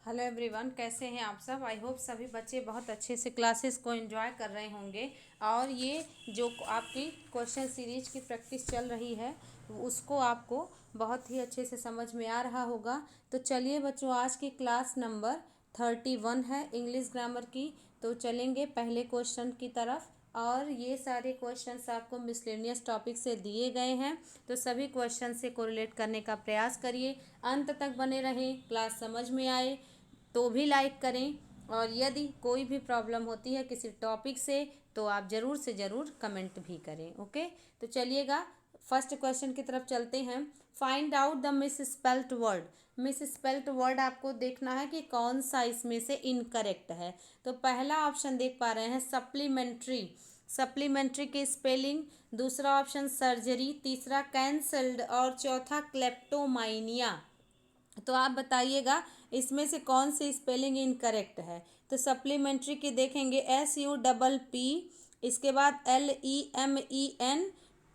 Hello everyone, कैसे हैं आप सब। आई होप सभी बच्चे बहुत अच्छे से क्लासेस को एंजॉय कर रहे होंगे। और ये जो आपकी क्वेश्चन सीरीज की प्रैक्टिस चल रही है उसको आपको बहुत ही अच्छे से समझ में आ रहा होगा। तो चलिए बच्चों, आज की क्लास नंबर 31 है इंग्लिश ग्रामर की। तो चलेंगे पहले क्वेश्चन की तरफ। और ये सारे क्वेश्चंस आपको मिसलेनियस टॉपिक से दिए गए हैं, तो सभी क्वेश्चन से कोरिलेट करने का प्रयास करिए। अंत तक बने रहें, क्लास समझ में आए तो भी लाइक करें। और यदि कोई भी प्रॉब्लम होती है किसी टॉपिक से तो आप ज़रूर से ज़रूर कमेंट भी करें। ओके, तो चलिएगा फर्स्ट क्वेश्चन की तरफ चलते हैं। Find out the miss spelt word. Miss spelt word आपको देखना है कि कौन सा इसमें से इनकरेक्ट है। तो पहला ऑप्शन देख पा रहे हैं सप्लीमेंट्री। सप्लीमेंट्री की स्पेलिंग। दूसरा ऑप्शन सर्जरी, तीसरा कैंसल्ड और चौथा क्लेप्टोमाइनिया। तो आप बताइएगा इसमें से कौन सी स्पेलिंग इनकरेक्ट है। तो सप्लीमेंट्री की देखेंगे SUPP, इसके बाद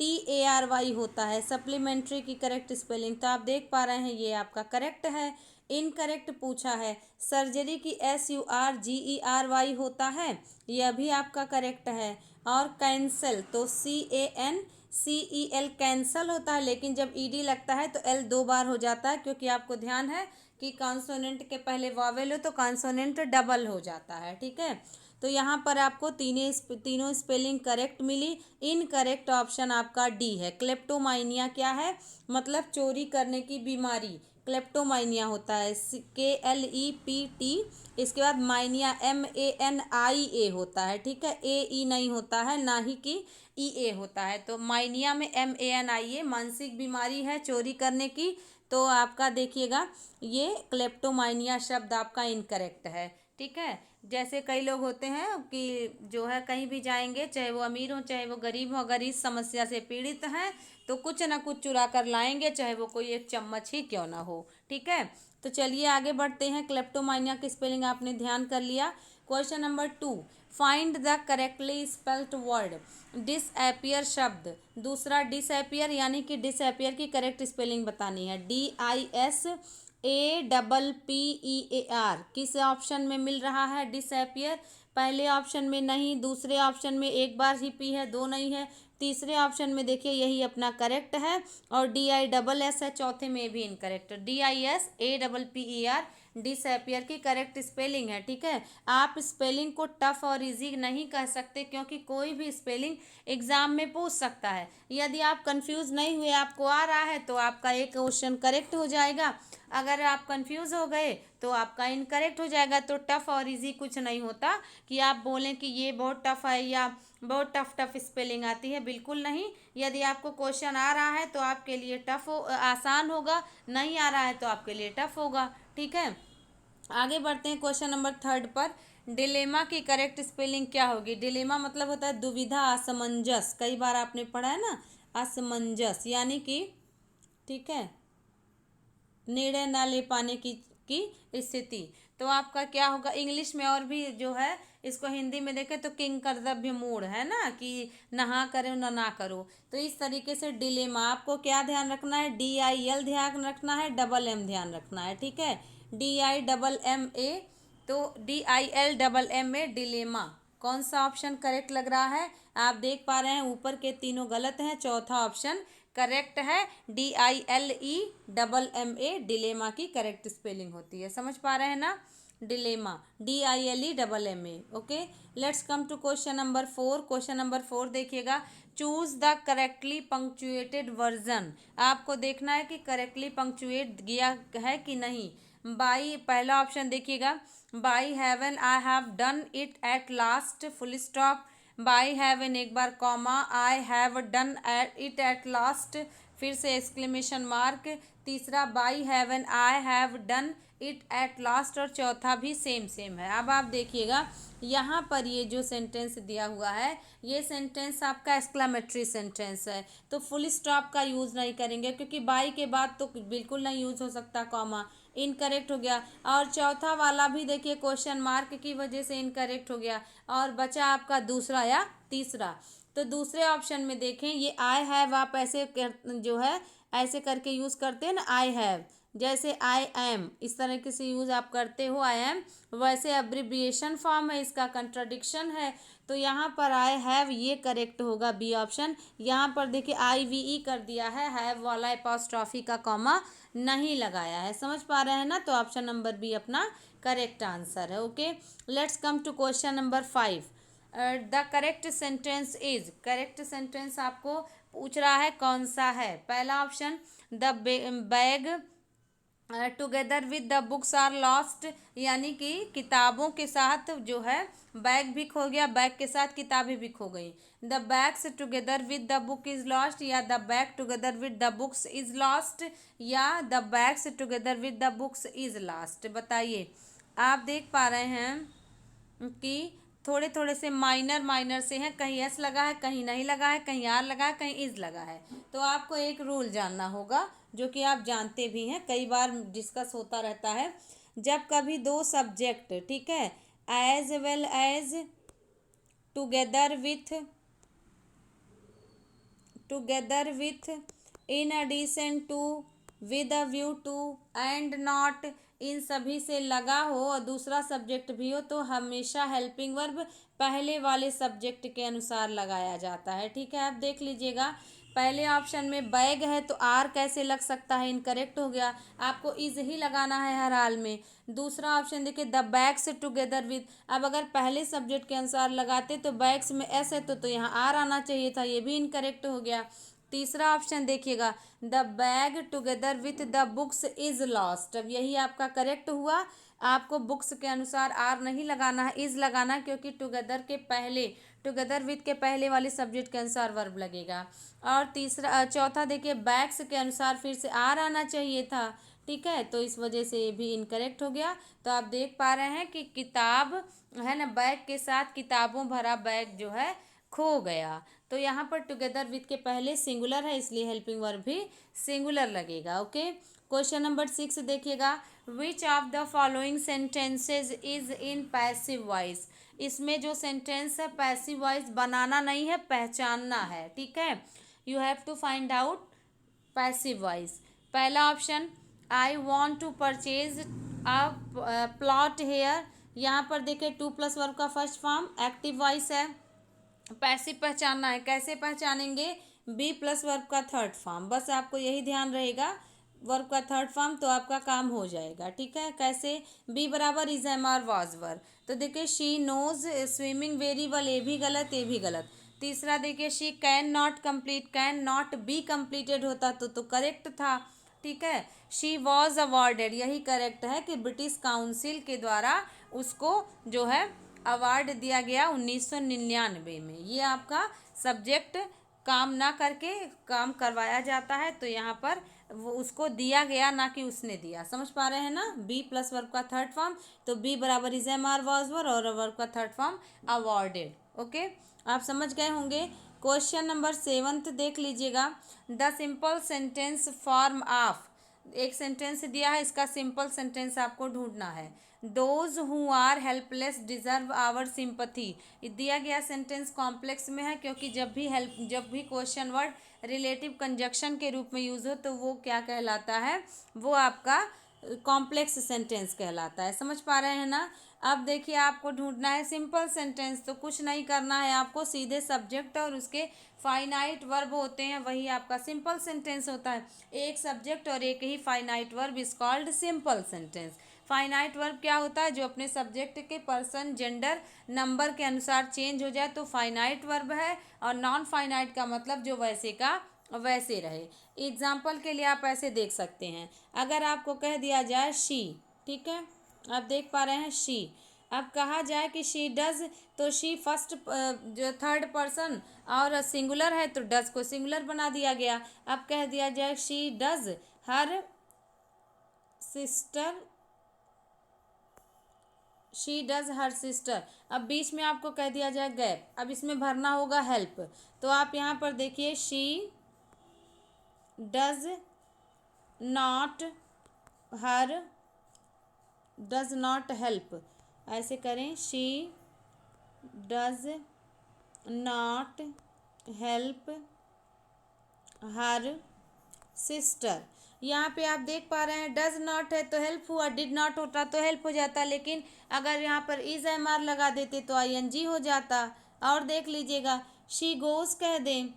LEMENTARY होता है सप्लीमेंट्री की करेक्ट स्पेलिंग। तो आप देख पा रहे हैं ये आपका करेक्ट है। इनकरेक्ट पूछा है सर्जरी की SURGERY होता है, यह भी आपका करेक्ट है। और कैंसल तो CANCEL कैंसल होता है, लेकिन जब ED लगता है तो L 2 बार हो जाता है, क्योंकि आपको ध्यान है कि कॉन्सोनेंट के पहले वॉवेल हो तो कॉन्सोनेंट डबल हो जाता है। ठीक है, तो यहाँ पर आपको तीनों स्पेलिंग करेक्ट मिली। इनकरेक्ट ऑप्शन आपका डी है। क्लेप्टोमाइनिया क्या है, मतलब चोरी करने की बीमारी क्लेप्टोमाइनिया होता है। KLEPT, इसके बाद माइनिया MANIA होता है। ठीक है, AE नहीं होता है, ना ही कि EA होता है। तो माइनिया में MANIA मानसिक बीमारी है चोरी करने की। तो आपका देखिएगा ये क्लेप्टोमाइनिया शब्द आपका इनकरेक्ट है। ठीक है, जैसे कई लोग होते हैं कि जो है कहीं भी जाएंगे, चाहे वो अमीर हो चाहे वो गरीब हो, अगर इस समस्या से पीड़ित हैं तो कुछ ना कुछ चुरा कर लाएंगे, चाहे वो कोई एक चम्मच ही क्यों ना हो। ठीक है, तो चलिए आगे बढ़ते हैं। क्लेप्टोमाइनिया की स्पेलिंग आपने ध्यान कर लिया। Question number 2, find the correctly spelt word. Disappear शब्द। दूसरा डिसअपियर यानी कि डिसअपियर की करेक्ट स्पेलिंग बतानी है। DISAPPEAR किस ऑप्शन में मिल रहा है डिसअपियर। पहले ऑप्शन में नहीं, दूसरे ऑप्शन में एक बार ही पी है, दो नहीं है, तीसरे ऑप्शन में देखिए यही अपना करेक्ट है। और DISS है, चौथे में भी इनकरेक्ट। DISAPPER डिसअपियर की करेक्ट स्पेलिंग है। ठीक है, आप स्पेलिंग को टफ और इजी नहीं कह सकते, क्योंकि कोई भी स्पेलिंग एग्जाम में पूछ सकता है। यदि आप कंफ्यूज नहीं हुए, आपको आ रहा है, तो आपका एक क्वेश्चन करेक्ट हो जाएगा। अगर आप कंफ्यूज हो गए तो आपका इनकरेक्ट हो जाएगा। तो टफ और इजी कुछ नहीं होता कि आप बोलें कि ये बहुत टफ है या बहुत टफ टफ स्पेलिंग आती है, बिल्कुल नहीं। यदि आपको क्वेश्चन आ रहा है तो आपके लिए आसान होगा, नहीं आ रहा है तो आपके लिए टफ होगा। ठीक है, आगे बढ़ते हैं क्वेश्चन नंबर 3 पर। डिलेमा की करेक्ट स्पेलिंग क्या होगी। डिलेमा मतलब होता है दुविधा, असमंजस। कई बार आपने पढ़ा है ना, असमंजस यानी कि, ठीक है, निर्णय न ले पाने की स्थिति। तो आपका क्या होगा इंग्लिश में। और भी जो है इसको हिंदी में देखें तो किंग कर्तव्य मूड है ना, कि नहा करो ना करो। तो इस तरीके से डिलेमा आपको क्या ध्यान रखना है, DIL ध्यान रखना है, डबल M ध्यान रखना है। ठीक है, DIMMA, तो DILMMA डिलेमा। कौन सा ऑप्शन करेक्ट लग रहा है। आप देख पा रहे हैं ऊपर के तीनों गलत हैं, चौथा ऑप्शन करेक्ट है। DILEMMA डिलेमा की करेक्ट स्पेलिंग होती है। समझ पा रहे हैं ना, dilemma DILEMMA। Okay, let's come to question number 4। Question number 4 देखिएगा। Choose the correctly punctuated version. आपको देखना है कि करेक्टली पंक्चुएट किया है कि नहीं। बाई पहला ऑप्शन देखिएगा, by heaven I have done it at last full stop. By heaven एक बार comma, I have done it at last, फिर से एक्सक्लेमेशन मार्क। तीसरा by heaven I have done it at last, और चौथा भी सेम सेम है। अब आप देखिएगा यहाँ पर ये जो सेंटेंस दिया हुआ है, ये सेंटेंस आपका एक्सक्लामेटरी सेंटेंस है, तो फुल स्टॉप का यूज़ नहीं करेंगे, क्योंकि बाई के बाद तो बिल्कुल नहीं यूज़ हो सकता कॉमा, इनकरेक्ट हो गया। और चौथा वाला भी देखिए क्वेश्चन मार्क की वजह से इनकरेक्ट हो गया, और बचा आपका दूसरा या तीसरा। तो दूसरे ऑप्शन में देखें, ये आई हैव आप ऐसे जो है ऐसे करके यूज़ करते हैं ना, आई हैव, जैसे आई एम इस तरीके से यूज़ आप करते हो आई एम, वैसे अब्रिविएशन फॉर्म है, इसका कंट्राडिक्शन है। तो यहाँ पर आई हैव ये करेक्ट होगा बी ऑप्शन। यहाँ पर देखिए IVE कर दिया है, हैव वाला एपॉस्ट्रॉफी का कॉमा नहीं लगाया है। समझ पा रहे हैं ना? तो ऑप्शन नंबर बी अपना करेक्ट आंसर है। Okay, let's come to question number 5। The correct sentence is, correct sentence आपको पूछ रहा है कौन सा है। पहला option, the bag together with the books are lost, यानी कि किताबों के साथ जो है बैग भी खो गया, बैग के साथ किताबें भी खो गई। The bags together with the book is lost, या the bag together with the books is lost, या the bags together with the books is lost. बताइए, आप देख पा रहे हैं कि थोड़े थोड़े से माइनर माइनर से हैं, कहीं एस लगा है, कहीं नहीं लगा है, कहीं आर लगा है, कहीं इज लगा है। तो आपको एक रूल जानना होगा जो कि आप जानते भी हैं, कई बार डिस्कस होता रहता है। जब कभी दो सब्जेक्ट, ठीक है, as well as, together with, together with, in addition to, with a view to, and not, इन सभी से लगा हो और दूसरा सब्जेक्ट भी हो तो हमेशा हेल्पिंग वर्ब पहले वाले सब्जेक्ट के अनुसार लगाया जाता है। ठीक है, आप देख लीजिएगा, पहले ऑप्शन में बैग है तो आर कैसे लग सकता है, इनकरेक्ट हो गया, आपको इज ही लगाना है हर हाल में। दूसरा ऑप्शन देखिए, द बैग्स टुगेदर विद, अब अगर पहले सब्जेक्ट के अनुसार लगाते तो बैग्स में एस है तो यहाँ आर आना चाहिए था, ये भी इनकरेक्ट हो गया। तीसरा ऑप्शन देखिएगा, the bag together with the books is lost, अब यही आपका करेक्ट हुआ। आपको बुक्स के अनुसार आर नहीं लगाना है, इज लगाना है, क्योंकि टुगेदर के पहले, टुगेदर विथ के पहले वाले सब्जेक्ट के अनुसार वर्ब लगेगा। और तीसरा चौथा देखिए, बैग्स के अनुसार फिर से आर आना चाहिए था। ठीक है, तो इस वजह से ये भी इनकरेक्ट हो गया। तो आप देख पा रहे हैं कि किताब है ना, बैग के साथ किताबों भरा बैग जो है खो गया। तो यहाँ पर टुगेदर विथ के पहले सिंगुलर है, इसलिए हेल्पिंग वर्ब भी सिंगुलर लगेगा। ओके, क्वेश्चन नंबर 6 देखिएगा, which of the following sentences is in passive voice, इसमें जो सेंटेंस है पैसिव वॉइस बनाना नहीं है, पहचानना है। ठीक है, you have to find out passive voice. पहला option, I want to purchase a plot here, यहाँ पर देखिए टू प्लस वर्ब का फर्स्ट फॉर्म एक्टिव वॉइस है, पैसिव पहचानना है। कैसे पहचानेंगे, बी प्लस वर्ब का थर्ड फॉर्म, बस आपको यही ध्यान रहेगा, वर्ब का थर्ड फॉर्म, तो आपका काम हो जाएगा। ठीक है, कैसे, बी बराबर is am are was verb. तो देखिए she knows swimming very well, ये भी गलत, ये भी गलत। तीसरा देखिए, she can not complete, can not be completed होता तो करेक्ट था। ठीक है, शी वॉज अवॉर्डेड, यही करेक्ट है कि ब्रिटिश काउंसिल के द्वारा उसको जो है अवार्ड दिया गया 1999 में। ये आपका सब्जेक्ट काम ना करके काम करवाया जाता है, तो यहाँ पर वो उसको दिया गया, ना कि उसने दिया। समझ पा रहे हैं ना, बी प्लस वर्ब का थर्ड फॉर्म, तो बी बराबर is am are was were, और वर्ब का थर्ड फॉर्म अवॉर्डेड। ओके, आप समझ गए होंगे। क्वेश्चन नंबर 7 देख लीजिएगा, the simple sentence form of, एक सेंटेंस दिया है, इसका सिंपल सेंटेंस आपको ढूंढना है। Those who are helpless deserve our sympathy, दिया गया सेंटेंस कॉम्प्लेक्स में है, क्योंकि जब भी क्वेश्चन वर्ड रिलेटिव कंजक्शन के रूप में यूज हो तो वो क्या कहलाता है, वो आपका कॉम्प्लेक्स सेंटेंस कहलाता है। समझ पा रहे हैं ना। अब देखिए, आपको ढूंढना है सिंपल सेंटेंस, तो कुछ नहीं करना है आपको, सीधे सब्जेक्ट और उसके फाइनाइट वर्ब होते हैं, वही आपका सिंपल सेंटेंस होता है। एक सब्जेक्ट और एक ही finite verb is called simple sentence. Finite verb क्या होता है, जो अपने सब्जेक्ट के पर्सन जेंडर नंबर के अनुसार चेंज हो जाए तो फाइनाइट वर्ब है, और नॉन फाइनाइट का मतलब जो वैसे का वैसे रहे। एग्जाम्पल के लिए आप ऐसे देख सकते हैं, अगर आपको कह दिया जाए शी, ठीक है, आप देख पा रहे हैं शी, अब कहा जाए कि शी डज, तो शी फर्स्ट जो थर्ड पर्सन और सिंगुलर है तो डज को सिंगुलर बना दिया गया। अब कह दिया जाए she does her sister, she does her sister, अब बीच में आपको कह दिया जाए गैप, अब इसमें भरना होगा हेल्प, तो आप यहाँ पर देखिए she does not her, does not help, ऐसे करें, she does not help her sister. यहाँ पे आप देख पा रहे हैं डज नॉट है तो हेल्प हुआ, डिड नॉट होता तो हेल्प हो जाता, लेकिन अगर यहाँ पर इज एम आर लगा देते तो आईएनजी हो जाता। और देख लीजिएगा शी गोज कह दें,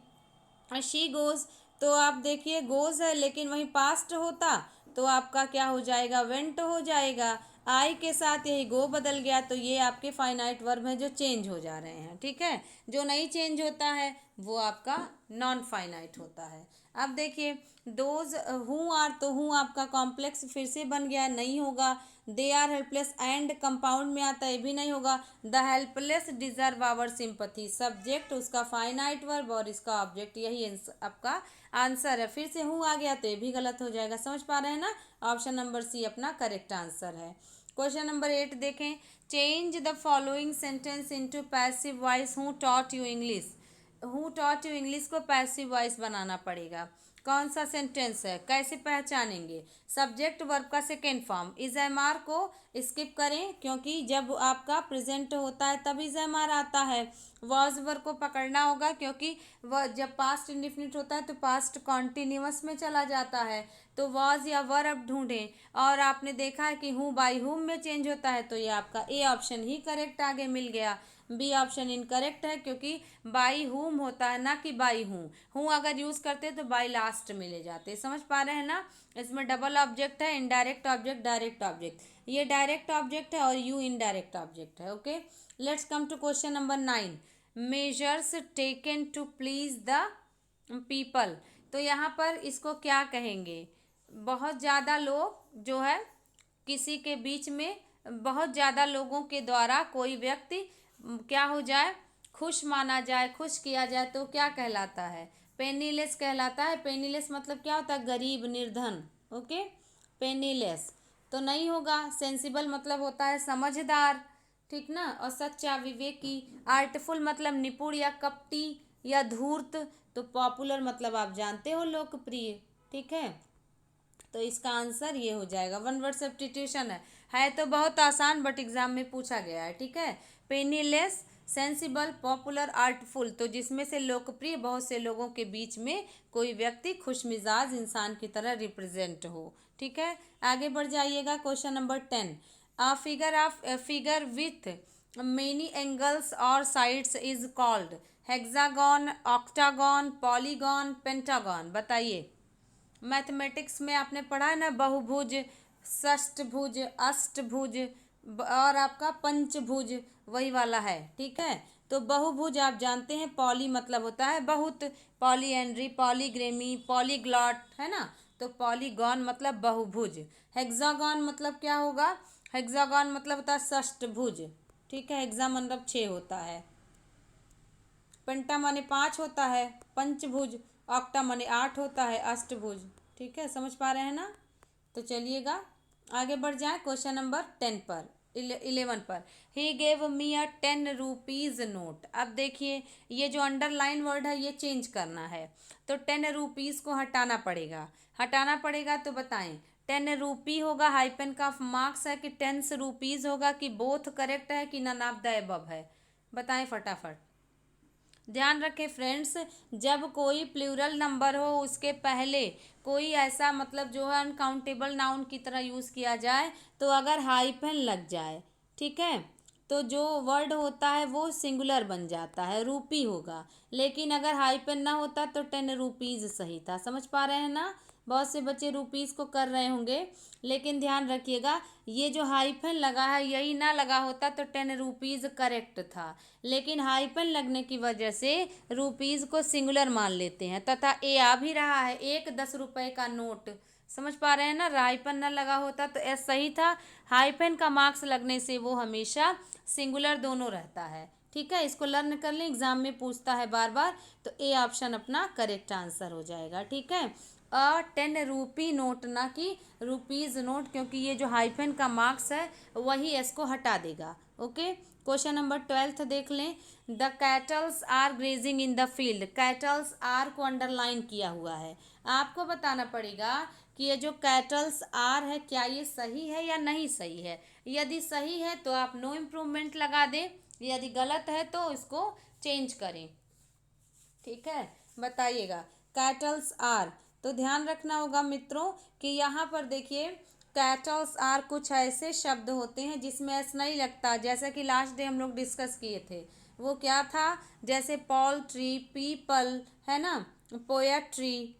शी गोज तो आप देखिए गोज है लेकिन वहीं पास्ट होता तो आपका क्या हो जाएगा, वेंट हो जाएगा। आई के साथ यही गो बदल गया तो ये आपके फाइनाइट वर्ब हैं जो चेंज हो जा रहे हैं। ठीक है, जो नहीं चेंज होता है वो आपका नॉन फाइनाइट होता है। अब देखिए दोज हु आर, तो हु आपका कॉम्प्लेक्स फिर से बन गया, नहीं होगा। They are helpless and compound में आता है, ये भी नहीं होगा। The helpless deserve our sympathy, subject उसका फाइनाइट वर्ब और इसका ऑब्जेक्ट, यही आपका आंसर है। फिर से हूँ आ गया तो ये भी गलत हो जाएगा, समझ पा रहे हैं ना। ऑप्शन नंबर सी अपना करेक्ट आंसर है। क्वेश्चन नंबर 8 देखें, change the following sentence into passive voice. Who taught you English, who taught you English को पैसिव वॉइस बनाना पड़ेगा। कौन सा सेंटेंस है, कैसे पहचानेंगे। सब्जेक्ट वर्ब का second form, is am are को स्किप करें क्योंकि जब आपका प्रेजेंट होता है तब इज एम आर आता है। वॉज वर्ब को पकड़ना होगा क्योंकि वह जब पास्ट इंडिफिनिट होता है तो पास्ट कॉन्टिन्यूअस में चला जाता है, तो वॉज या वर्ब ढूंढें। और आपने देखा है कि हूँ बाई हुम में चेंज होता है, तो ये आपका ए ऑप्शन ही करेक्ट आगे मिल गया। बी ऑप्शन इनकरेक्ट है क्योंकि बाई हुम होता है ना कि बाई हूँ अगर यूज़ करते तो बाई लास्ट में ले जाते। समझ पा रहे हैं ना। इसमें डबल ऑब्जेक्ट है, इनडायरेक्ट ऑब्जेक्ट, डायरेक्ट ऑब्जेक्ट। ये डायरेक्ट ऑब्जेक्ट है और यू इनडायरेक्ट ऑब्जेक्ट है। Okay, let's come to question number 9, measures taken to please the people. तो यहाँ पर इसको क्या कहेंगे, बहुत ज़्यादा लोग जो है किसी के बीच में, बहुत ज़्यादा लोगों के द्वारा कोई व्यक्ति क्या हो जाए, खुश माना जाए, खुश किया जाए तो क्या कहलाता है, पेनीलेस कहलाता है। पेनीलेस मतलब क्या होता है, गरीब निर्धन। ओके, पेनीलेस तो नहीं होगा। सेंसिबल मतलब होता है समझदार, ठीक ना, और सच्चा विवेकी। आर्टफुल मतलब निपुण या कपटी या धूर्त। तो पॉपुलर मतलब आप जानते हो लोकप्रिय। ठीक है, तो इसका आंसर ये हो जाएगा। वन वर्ड सब्स्टिट्यूशन है तो बहुत आसान बट एग्जाम में पूछा गया है। ठीक है, पेनीलेस, सेंसिबल, पॉपुलर, आर्टफुल, तो जिसमें से लोकप्रिय बहुत से लोगों के बीच में कोई व्यक्ति खुशमिजाज इंसान की तरह रिप्रेजेंट हो। ठीक है, आगे बढ़ जाइएगा। Question number 10, figure with many angles और sides is called hexagon, octagon, polygon, pentagon. बताइए, मैथमेटिक्स में आपने पढ़ा है ना, बहुभुज, षष्ठभुज, अष्टभुज और आपका पंचभुज, वही वाला है। ठीक है, तो बहुभुज आप जानते हैं, पॉली मतलब होता है बहुत, पॉलीएंड्री, पॉलीग्रेमी, पॉलीग्लॉट, है ना। तो पॉलीगॉन मतलब बहुभुज। हेक्सागन मतलब क्या होगा, हेक्सागन मतलब होता है षष्ठभुज। ठीक है, हेक्सा मतलब 6 होता है, पेंटा माने 5 होता है, पंचभुज, ऑक्टा माने 8 होता है, अष्टभुज। ठीक है, समझ पा रहे हैं ना। तो चलिएगा आगे बढ़ जाए क्वेश्चन नंबर 10 पर, 11 पर। He gave me a 10 rupees note. अब देखिए ये जो अंडरलाइन वर्ड है ये चेंज करना है, तो 10 रुपीज़ को हटाना पड़ेगा। हटाना पड़ेगा तो बताएं, 10 रुपी होगा, हाइपन का मार्क्स है कि 10 रुपीज़ होगा, कि बोथ करेक्ट है कि नन ऑफ द अबव है, बताएं फटाफट। ध्यान रखें फ्रेंड्स, जब कोई प्लूरल नंबर हो उसके पहले कोई ऐसा मतलब जो है अनकाउंटेबल नाउन की तरह यूज़ किया जाए, तो अगर हाइफन लग जाए, ठीक है, तो जो वर्ड होता है वो सिंगुलर बन जाता है, रूपी होगा। लेकिन अगर हाइफन ना होता तो 10 रुपीज़ सही था। समझ पा रहे हैं ना। बहुत से बच्चे रुपीज़ को कर रहे होंगे, लेकिन ध्यान रखिएगा ये जो हाइफन लगा है यही ना लगा होता तो 10 रुपीज़ करेक्ट था, लेकिन हाइफन लगने की वजह से रुपीज़ को सिंगुलर मान लेते हैं, तथा ए आ भी रहा है, एक 10 रुपए का नोट। समझ पा रहे हैं ना, हाइफन ना लगा होता तो एस सही था, हाइफन का मार्क्स लगने से वो हमेशा सिंगुलर दोनों रहता है। ठीक है, इसको लर्न कर लें, एग्जाम में पूछता है बार बार, तो ए ऑप्शन अपना करेक्ट आंसर हो जाएगा। ठीक है, 10 रुपी नोट ना कि रुपीज़ नोट, क्योंकि ये जो हाइफन का मार्क्स है वही इसको हटा देगा। ओके, क्वेश्चन नंबर 12 देख लें। The cattles are grazing in the field. Cattles are को अंडरलाइन किया हुआ है, आपको बताना पड़ेगा कि ये जो कैटल्स आर है क्या ये सही है या नहीं सही है। यदि सही है तो आप नो इम्प्रूवमेंट लगा दें, यदि गलत है तो इसको चेंज करें। ठीक है, बताइएगा। कैटल्स आर, तो ध्यान रखना होगा मित्रों कि यहाँ पर देखिए कैटल्स आर कुछ ऐसे शब्द होते हैं जिसमें एस नहीं लगता, जैसा कि लास्ट डे हम लोग डिस्कस किए थे। वो क्या था, जैसे पोल्ट्री, पीपल, है ना, पोएट्री,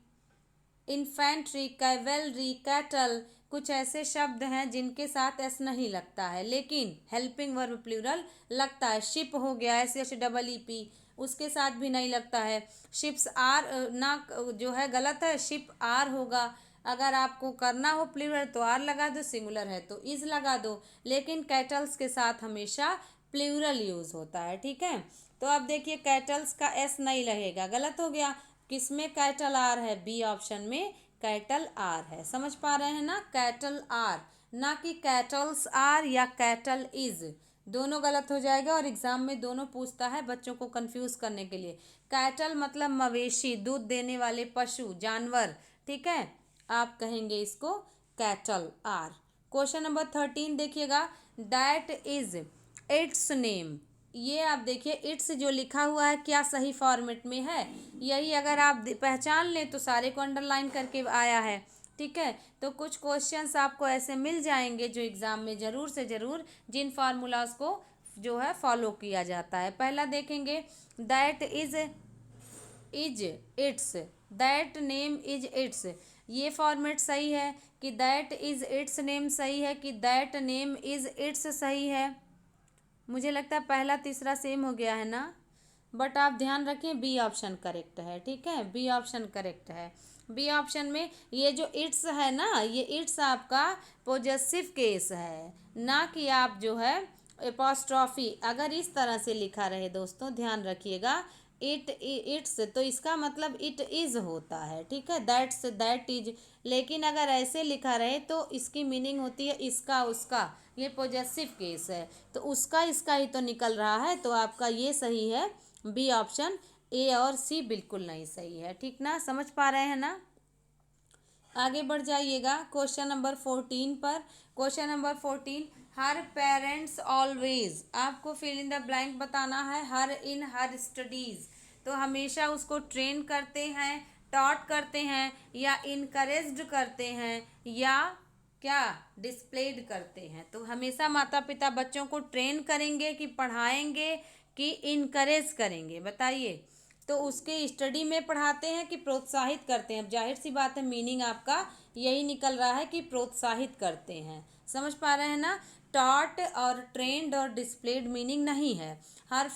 इन्फेंट्री, कैवेलरी, कैटल, कुछ ऐसे शब्द हैं जिनके साथ एस नहीं लगता है, लेकिन हेल्पिंग वर्ब प्लूरल लगता है। शिप हो गया SHEEP, उसके साथ भी नहीं लगता है। शिप्स आर ना जो है गलत है, शिप आर होगा। अगर आपको करना हो प्लूरल तो आर लगा दो, सिंगुलर है तो इज लगा दो, लेकिन कैटल्स के साथ हमेशा प्लूरल यूज होता है। ठीक है, तो अब देखिए कैटल्स का एस नहीं लगेगा, गलत हो गया। किसमें कैटल आर है, बी ऑप्शन में कैटल आर है। समझ पा रहे हैं ना, कैटल आर, ना कि कैटल्स आर या कैटल इज, दोनों गलत हो जाएगा। और एग्जाम में दोनों पूछता है बच्चों को कंफ्यूज करने के लिए। कैटल मतलब मवेशी, दूध देने वाले पशु, जानवर। ठीक है, आप कहेंगे इसको कैटल आर। क्वेश्चन नंबर 13 देखिएगा, दैट इज इट्स नेम। ये आप देखिए इट्स जो लिखा हुआ है क्या सही फॉर्मेट में है, यही अगर आप पहचान लें तो सारे को अंडरलाइन करके आया है। ठीक है, तो कुछ क्वेश्चंस आपको ऐसे मिल जाएंगे जो एग्जाम में ज़रूर से ज़रूर जिन फार्मूलाज को जो है फॉलो किया जाता है। पहला देखेंगे, that is it's, that name is it's. ये फॉर्मेट सही है कि दैट इज इट्स नेम सही है कि दैट नेम इज इट्स सही है। मुझे लगता है पहला तीसरा सेम हो गया है ना, बट आप ध्यान रखें बी ऑप्शन करेक्ट है। ठीक है, बी ऑप्शन करेक्ट है। बी ऑप्शन में ये जो इट्स है ना, ये इट्स आपका पोजेसिव केस है, ना कि आप जो है एपॉस्ट्रॉफी। अगर इस तरह से लिखा रहे दोस्तों, ध्यान रखिएगा, इट्स तो इसका मतलब इट इज़ होता है। ठीक है, दैट्स दैट इज, लेकिन अगर ऐसे लिखा रहे तो इसकी मीनिंग होती है इसका उसका, ये पॉजेसिव केस है, तो उसका इसका ही तो निकल रहा है। तो आपका ये सही है बी ऑप्शन, ए और सी बिल्कुल नहीं सही है। ठीक ना, समझ पा रहे हैं ना। आगे बढ़ जाइएगा क्वेश्चन नंबर 14 पर। क्वेश्चन नंबर 14, हर पेरेंट्स ऑलवेज, आपको फिल इन द ब्लैंक बताना है। हर इन हर स्टडीज, तो हमेशा उसको ट्रेन करते हैं, टॉट करते हैं, या इनकरेज्ड करते हैं, या क्या डिस्प्लेड करते हैं। तो हमेशा माता पिता बच्चों को ट्रेन करेंगे कि पढ़ाएंगे कि इनकरेज करेंगे, बताइए। तो उसके स्टडी में पढ़ाते हैं कि प्रोत्साहित करते हैं। अब जाहिर सी बात है मीनिंग आपका यही निकल रहा है कि प्रोत्साहित करते हैं। समझ पा रहे हैं ना, टॉट और ट्रेंड और डिस्प्लेड मीनिंग नहीं है। हर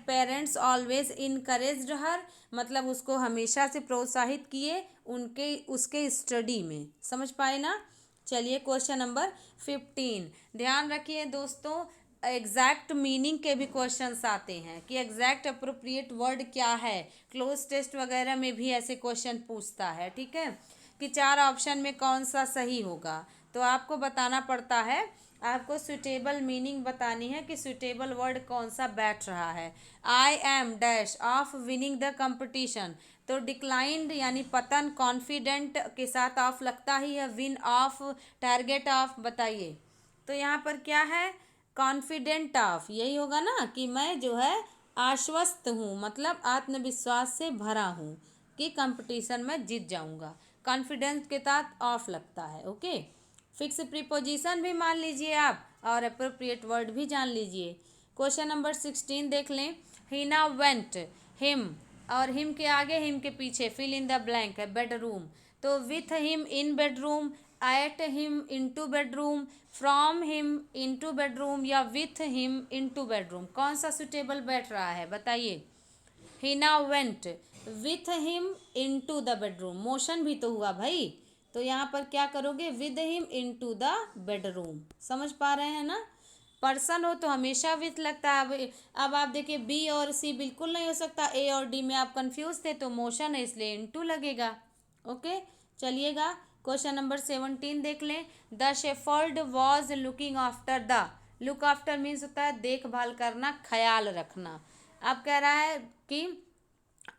पेरेंट्स ऑलवेज इनकरेज्ड हर, मतलब उसको हमेशा से प्रोत्साहित किए उनके उसके स्टडी में। समझ पाए ना। चलिए क्वेश्चन नंबर 15, ध्यान रखिए दोस्तों, एग्जैक्ट मीनिंग के भी क्वेश्चंस आते हैं कि एग्जैक्ट अप्रोप्रिएट वर्ड क्या है। क्लोज टेस्ट वगैरह में भी ऐसे क्वेश्चन पूछता है। ठीक है, कि 4 ऑप्शन में कौन सा सही होगा, तो आपको बताना पड़ता है, आपको सुटेबल मीनिंग बतानी है कि सुटेबल वर्ड कौन सा बैठ रहा है। I am dash of winning the competition, तो डिक्लाइंड यानी पतन, कॉन्फिडेंट के साथ ऑफ लगता ही है, विन ऑफ, टारगेट ऑफ, बताइए। तो यहाँ पर क्या है, कॉन्फिडेंट ऑफ, यही होगा ना कि मैं जो है आश्वस्त हूँ, मतलब आत्मविश्वास से भरा हूँ कि कंपटीशन में जीत जाऊँगा। कॉन्फिडेंस के साथ ऑफ लगता है। ओके, फिक्स प्रीपोजिशन भी मान लीजिए आप, और अप्रोप्रिएट वर्ड भी जान लीजिए। क्वेश्चन नंबर 16 देख लें, हिना वेंट, हिम, और हिम के आगे हिम के पीछे फिल इन द ब्लैंक है बेडरूम, तो with him in bedroom, at him into bedroom, from him into bedroom, या विथ हिम इनटू बेडरूम, कौन सा सुटेबल बैठ रहा है बताइए। Hina went with him into the bedroom, motion भी तो हुआ भाई, तो यहाँ पर क्या करोगे, with him into the bedroom. समझ पा रहे हैं ना, पर्सन हो तो हमेशा विथ लगता है। अब आप देखिए बी और सी बिल्कुल नहीं हो सकता, ए और डी में आप कंफ्यूज थे, तो मोशन है इसलिए इनटू लगेगा। ओके, चलिएगा क्वेश्चन नंबर 17 देख लें, the shepherd was looking after the, look after means होता है देखभाल करना, ख्याल रखना। अब कह रहा है कि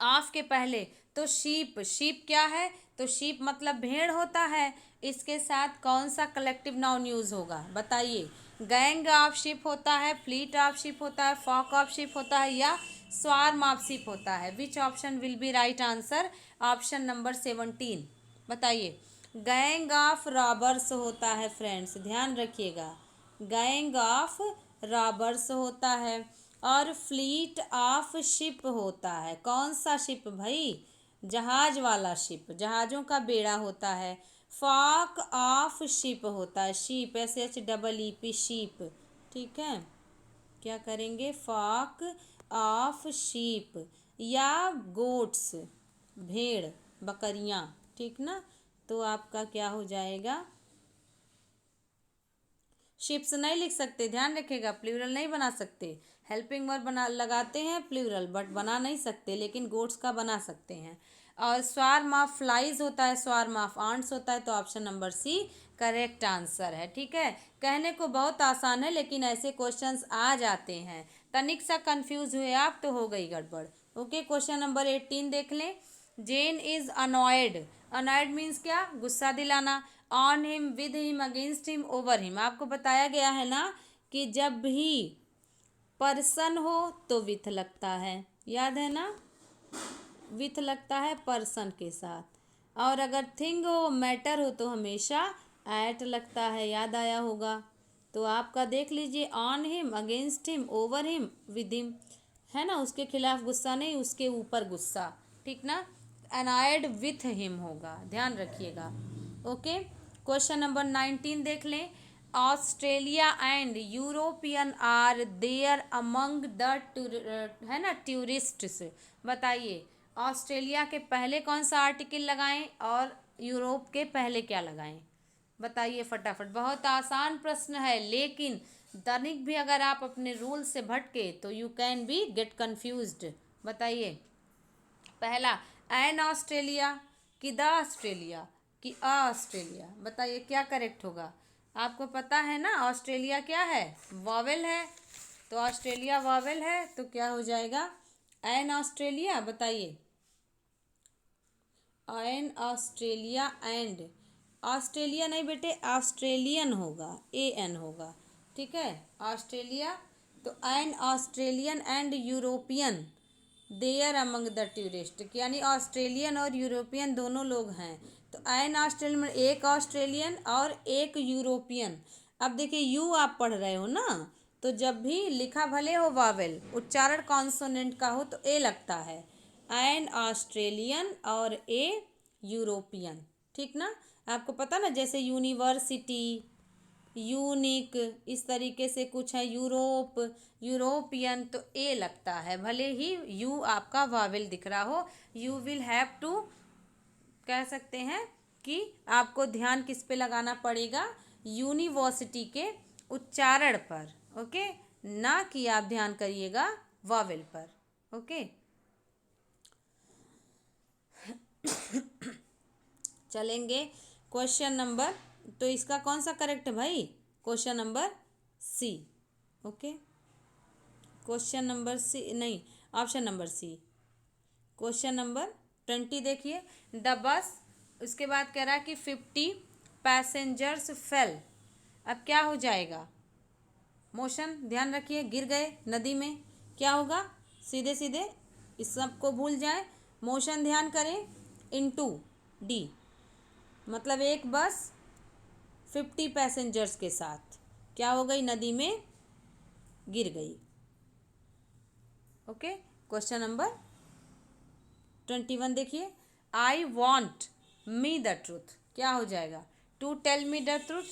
ऑफ के पहले तो शीप, शीप क्या है, तो शीप मतलब भेड़ होता है, इसके साथ कौन सा कलेक्टिव नाउन यूज होगा बताइए। गैंग ऑफ शिप होता है, फ्लीट ऑफ शिप होता है, फॉक ऑफ शिप होता है, या स्वार्म ऑफ शिप होता है। Which option will be right answer, option number 17। बताइए। गैंग ऑफ रॉबर्स होता है फ्रेंड्स, ध्यान रखिएगा, गैंग ऑफ रॉबर्स होता है। और फ्लीट ऑफ शिप होता है। कौन सा शिप भाई? जहाज वाला शिप, जहाज़ों का बेड़ा होता है। फॉक ऑफ शिप होता है, शीप, SHEEP, शीप। ठीक है, क्या करेंगे? फॉक ऑफ शीप या गोट्स, भेड़, बकरियां। ठीक ना, तो आपका क्या हो जाएगा? शिप्स नहीं लिख सकते, ध्यान रखिएगा, प्लूरल नहीं बना सकते। हेल्पिंग वर्ब बना लगाते हैं प्लूरल, बट बना नहीं सकते, लेकिन गोट्स का बना सकते हैं। और स्वार्म ऑफ फ्लाइज होता है, स्वार्म ऑफ आंट्स होता है, तो option number C correct answer है। ठीक है, कहने को बहुत आसान है, लेकिन ऐसे क्वेश्चंस आ जाते हैं। तनिक सा कंफ्यूज हुए आप तो हो गई गड़बड़। ओके, क्वेश्चन नंबर 18 देख लें। जेन इज अनॉयड, अनॉयड मीन्स क्या? गुस्सा दिलाना। On him, with him, against him, over him. आपको बताया गया है ना कि जब भी पर्सन हो तो विथ लगता है, याद है ना? विथ लगता है पर्सन के साथ। और अगर थिंग हो, मैटर हो, तो हमेशा एट लगता है, याद आया होगा। तो आपका देख लीजिए, on him, against him, over him, with him, है ना? उसके खिलाफ गुस्सा नहीं, उसके ऊपर गुस्सा। ठीक ना, अनॉयड विथ हिम होगा, ध्यान रखिएगा। ओके, क्वेश्चन नंबर 19 देख लें। Australia and European are there among the, है ना, टूरिस्ट्स। बताइए, ऑस्ट्रेलिया के पहले कौन सा आर्टिकल लगाएं और यूरोप के पहले क्या लगाएं? बताइए फटाफट, बहुत आसान प्रश्न है, लेकिन तनिक भी अगर आप अपने रूल से भटके तो you can be gate confused. बताइए, पहला एन ऑस्ट्रेलिया कि द ऑस्ट्रेलिया कि अ ऑस्ट्रेलिया? बताइए क्या करेक्ट होगा? आपको पता है ना ऑस्ट्रेलिया क्या है? वॉवेल है, तो ऑस्ट्रेलिया वॉवेल है, तो क्या हो जाएगा? An Australia. बताइए, एन ऑस्ट्रेलिया एंड, ऑस्ट्रेलिया नहीं बेटे, ऑस्ट्रेलियन होगा, AN होगा। ठीक है, ऑस्ट्रेलिया, तो an Australian and European there among the tourist, यानी ऑस्ट्रेलियन और यूरोपियन दोनों लोग हैं। तो एन ऑस्ट्रेलियन में एक ऑस्ट्रेलियन और एक यूरोपियन। अब देखिए, यू आप पढ़ रहे हो ना, तो जब भी लिखा भले हो वावेल, उच्चारण कॉन्सोनेंट का हो तो ए लगता है। एन ऑस्ट्रेलियन और ए यूरोपियन। ठीक ना, आपको पता ना, जैसे यूनिवर्सिटी, यूनिक, इस तरीके से कुछ है, यूरोप, यूरोपियन, तो ए लगता है, भले ही यू आपका वावेल दिख रहा हो। यू विल हैव टू, कह सकते हैं कि आपको ध्यान किस पे लगाना पड़ेगा? यूनिवर्सिटी के उच्चारण पर। ओके, ना कि आप ध्यान करिएगा वावेल पर। ओके, चलेंगे क्वेश्चन नंबर, तो इसका कौन सा करेक्ट है भाई? Question number C. Okay, question number C नहीं, option number C. Question number 20 देखिए। द बस, उसके बाद कह रहा है कि 50 पैसेंजर्स फेल। अब क्या हो जाएगा? मोशन, ध्यान रखिए, गिर गए नदी में, क्या होगा? सीधे सीधे इस सब को भूल जाएं, मोशन ध्यान करें। इनटू डी, मतलब एक बस 50 पैसेंजर्स के साथ क्या हो गई? नदी में गिर गई। ओके, क्वेश्चन नंबर 21 देखिए। I want me the truth, क्या हो जाएगा? To tell me the truth,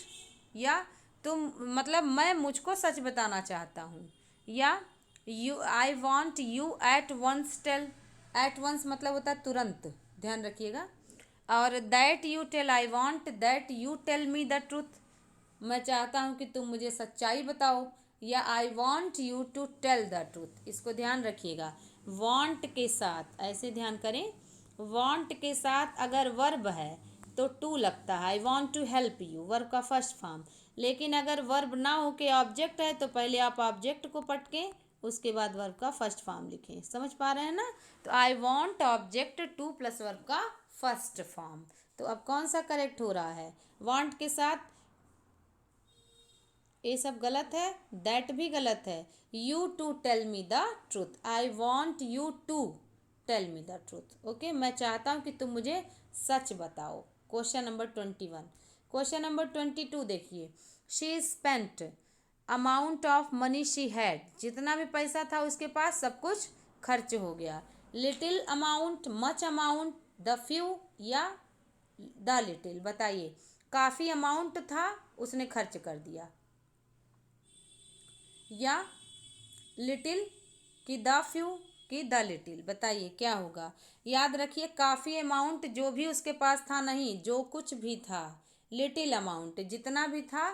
या तुम, मतलब मैं मुझको सच बताना चाहता हूँ, या you, I want you at once tell, at once मतलब होता है तुरंत, ध्यान रखिएगा। और that you tell, I want that you tell me the truth, मैं चाहता हूँ कि तुम मुझे सच्चाई बताओ, या I want you to tell the truth. इसको ध्यान रखिएगा, वॉन्ट के साथ ऐसे ध्यान करें, वॉन्ट के साथ अगर वर्ब है तो टू लगता है, I want to help you, verb का फर्स्ट फॉर्म। लेकिन अगर वर्ब ना हो के ऑब्जेक्ट है तो पहले आप ऑब्जेक्ट को पटकें, उसके बाद वर्ब का फर्स्ट फॉर्म लिखें। समझ पा रहे हैं ना? तो I want object to plus verb का फर्स्ट फॉर्म। तो अब कौन सा करेक्ट हो रहा है? वॉन्ट के साथ ये सब गलत है, दैट भी गलत है। You to tell me the truth, I want you to tell me the truth. Okay, मैं चाहता हूँ कि तुम मुझे सच बताओ। Question number 21। क्वेश्चन नंबर 22 देखिए, she spent amount of money she had, जितना भी पैसा था उसके पास सब कुछ खर्च हो गया। Little amount, much amount, the few या द लिटिल, बताइए। काफ़ी अमाउंट था उसने खर्च कर दिया, या लिटिल कि द फ्यू कि द लिटिल, बताइए क्या होगा। याद रखिए काफ़ी अमाउंट जो भी उसके पास था नहीं, जो कुछ भी था। लिटिल अमाउंट जितना भी था,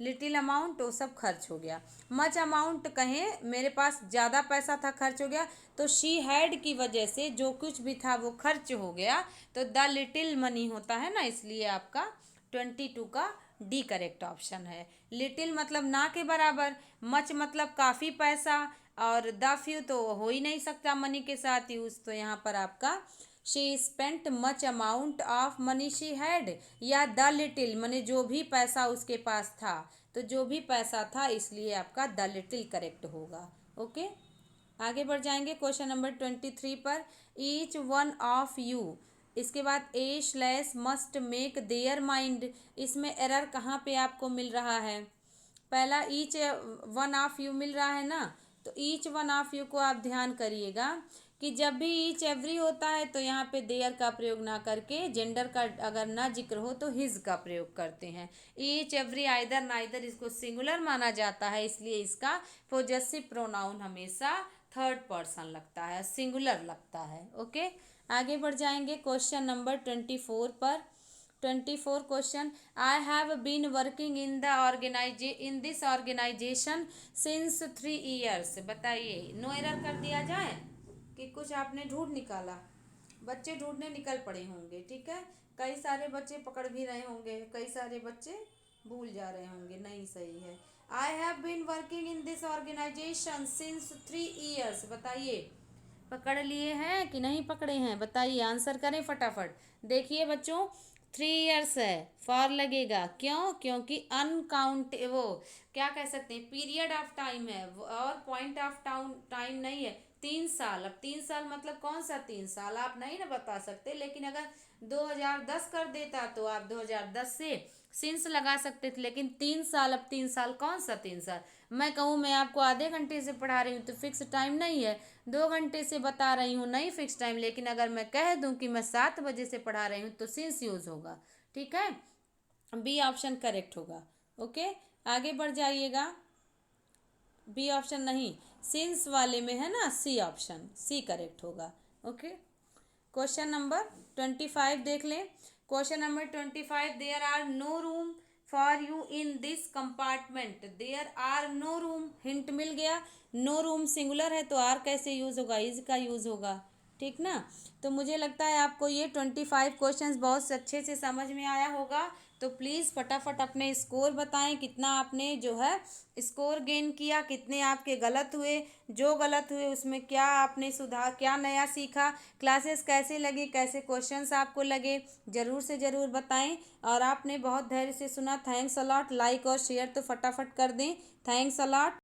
लिटिल अमाउंट वो सब खर्च हो गया। मच अमाउंट कहें मेरे पास ज़्यादा पैसा था खर्च हो गया, तो शी हैड की वजह से जो कुछ भी था वो खर्च हो गया, तो द लिटिल मनी होता है ना, इसलिए आपका 22 का डी करेक्ट ऑप्शन है। लिटिल मतलब ना के बराबर, मच मतलब काफ़ी पैसा, और द फ्यू तो हो ही नहीं सकता मनी के साथ यूज, तो यहाँ पर आपका she spent much amount of money she had, या द लिटिल मनी जो भी पैसा उसके पास था, तो जो भी पैसा था, इसलिए आपका द लिटिल करेक्ट होगा। ओके, आगे बढ़ जाएंगे क्वेश्चन नंबर 23 पर। ईच वन ऑफ यू, इसके बाद A slash must make their mind, इसमें एरर कहाँ पे आपको मिल रहा है। पहला ईच वन ऑफ यू मिल रहा है ना, तो ईच वन ऑफ यू को आप ध्यान करिएगा कि जब भी ईच एवरी होता है तो यहाँ पे देयर का प्रयोग ना करके, जेंडर का अगर ना जिक्र हो तो हिज का प्रयोग करते हैं। ईच एवरी आइदर नाइदर इसको सिंगुलर माना जाता है, इसलिए इसका पोजेसिव प्रोनाउन हमेशा थर्ड पर्सन लगता है, सिंगुलर लगता है। ओके, आगे बढ़ जाएंगे क्वेश्चन नंबर 24 पर। 24 question, I have been working in this organisation since 3 years, बताइए। नो एरर कर दिया जाए कि कुछ आपने ढूंढ निकाला, बच्चे ढूंढने निकल पड़े होंगे, ठीक है। कई सारे बच्चे पकड़ भी रहे होंगे, कई सारे बच्चे भूल जा रहे होंगे, नहीं सही है। I have been working in this organisation since 3 years, बताइए पकड़ लिए हैं कि नहीं पकड़े हैं, बताइए, आंसर करें फटाफट। देखिए बच्चों, 3 years है, फॉर लगेगा, क्यों, क्योंकि अनकाउंट वो क्या कह सकते हैं, पीरियड ऑफ टाइम है, और पॉइंट ऑफ टाइम नहीं है। 3 साल, अब 3 साल मतलब कौन सा 3 साल आप नहीं ना बता सकते, लेकिन अगर 2010 कर देता तो आप 2010 से सिंस लगा सकते थे, लेकिन 3 साल, अब 3 साल कौन सा 3 साल। मैं कहूँ मैं आपको आधे घंटे से पढ़ा रही हूँ तो फिक्स टाइम नहीं है, 2 घंटे से बता रही हूँ नहीं फिक्स टाइम, लेकिन अगर मैं कह दूँ कि मैं 7 बजे से पढ़ा रही हूँ तो सिंस यूज होगा, ठीक है। बी ऑप्शन करेक्ट होगा। ओके, आगे बढ़ जाइएगा। बी ऑप्शन नहीं, सिंस वाले में है ना सी ऑप्शन, सी करेक्ट होगा। ओके, क्वेश्चन नंबर 25 देख लें। Question number 25, there are no room for you in this compartment, there are no room, hint मिल गया। नो रूम सिंगुलर है तो आर कैसे यूज होगा, इज का यूज होगा, ठीक ना। तो मुझे लगता है आपको ये 25 क्वेश्चंस बहुत अच्छे से समझ में आया होगा। तो प्लीज़ फटाफट अपने स्कोर बताएं, कितना आपने जो है स्कोर गेन किया, कितने आपके गलत हुए, जो गलत हुए उसमें क्या आपने सुधार, क्या नया सीखा, क्लासेस कैसे लगी, कैसे क्वेश्चंस आपको लगे, ज़रूर से ज़रूर बताएं। और आपने बहुत धैर्य से सुना, थैंक्स अलॉट। लाइक और शेयर तो फटाफट कर दें, थैंक्स अलॉट।